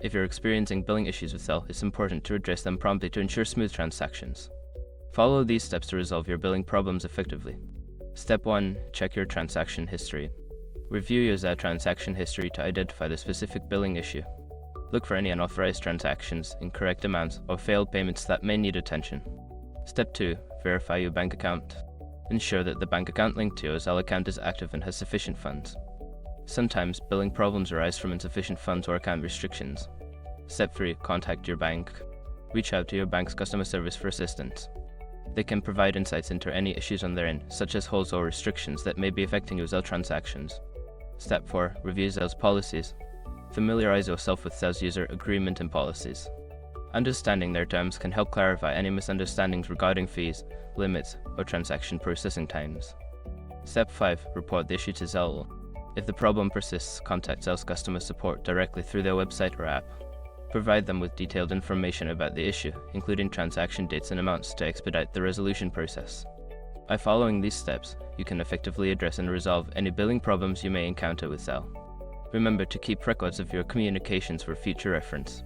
If you're experiencing billing issues with Zelle, it's important to address them promptly to ensure smooth transactions. Follow these steps to resolve your billing problems effectively. Step 1. Check your transaction history. Review your Zelle transaction history to identify the specific billing issue. Look for any unauthorized transactions, incorrect amounts, or failed payments that may need attention. Step 2. Verify your bank account. Ensure that the bank account linked to your Zelle account is active and has sufficient funds. Sometimes, billing problems arise from insufficient funds or account restrictions. Step 3. Contact your bank. Reach out to your bank's customer service for assistance. They can provide insights into any issues on their end, such as holds or restrictions that may be affecting your Zelle transactions. Step 4. Review Zelle's policies. Familiarize yourself with Zelle's user agreement and policies. Understanding their terms can help clarify any misunderstandings regarding fees, limits, or transaction processing times. Step 5. Report the issue to Zelle. If the problem persists, contact Zelle's customer support directly through their website or app. Provide them with detailed information about the issue, including transaction dates and amounts, to expedite the resolution process. By following these steps, you can effectively address and resolve any billing problems you may encounter with Zelle. Remember to keep records of your communications for future reference.